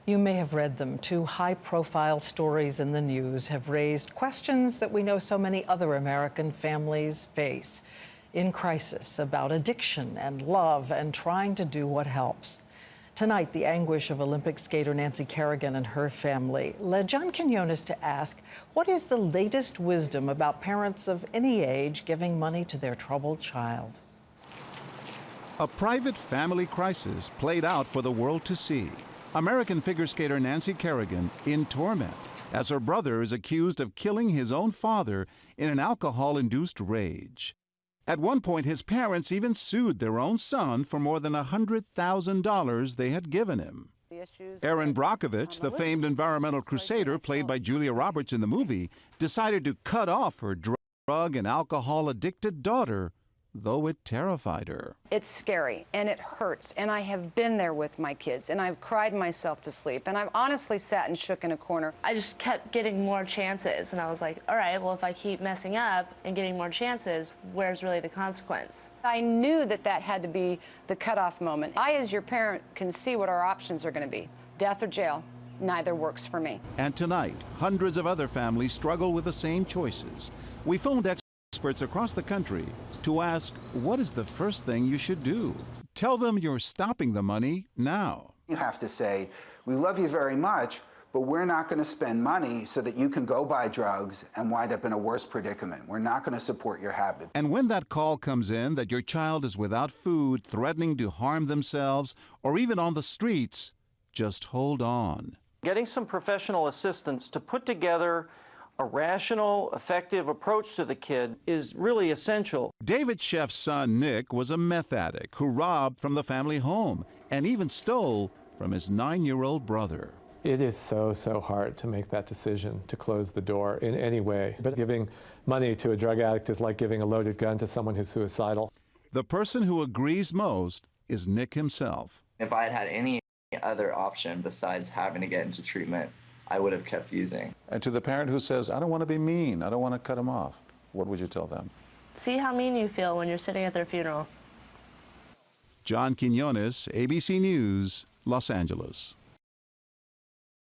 You may have read them. Two high-profile stories in the news have raised questions that we know so many other American families face in crisis about addiction and love and trying to do what helps. Tonight, the anguish of Olympic skater Nancy Kerrigan and her family led John Quinones to ask, what is the latest wisdom about parents of any age giving money to their troubled child? A private family crisis played out for the world to see. American figure skater Nancy Kerrigan in torment as her brother is accused of killing his own father in an alcohol-induced rage. At one point, his parents even sued their own son for more than $100,000 they had given him. Erin Brockovich, the famed environmental crusader played by Julia Roberts in the movie, decided to cut off her drug and alcohol-addicted daughter, though it terrified her. It's scary and it hurts, and I have been there with my kids, and I've cried myself to sleep, and I've honestly sat and shook in a corner. I just kept getting more chances, and I was like, all right, well, if I keep messing up and getting more chances, where's really the consequence? I knew that that had to be the cutoff moment. I, as your parent, can see what our options are going to be. Death or jail. Neither works for me. And tonight, hundreds of other families struggle with the same choices. We phoned experts across the country to ask, what is the first thing you should do? Tell them you're stopping the money now. You have to say, we love you very much, but we're not going to spend money so that you can go buy drugs and wind up in a worse predicament. We're not going to support your habit. And when that call comes in that your child is without food, threatening to harm themselves, or even on the streets, just hold on. Getting some professional assistance to put together a rational, effective approach to the kid is really essential. David Sheff's son, Nick, was a meth addict who robbed from the family home and even stole from his 9-year-old brother. It is so hard to make that decision to close the door in any way. But giving money to a drug addict is like giving a loaded gun to someone who's suicidal. The person who agrees most is Nick himself. If I had any other option besides having to get into treatment, I would have kept using. And to the parent who says, I don't want to be mean, I don't want to cut him off, what would you tell them? See how mean you feel when you're sitting at their funeral. John Quinones, ABC News, Los Angeles.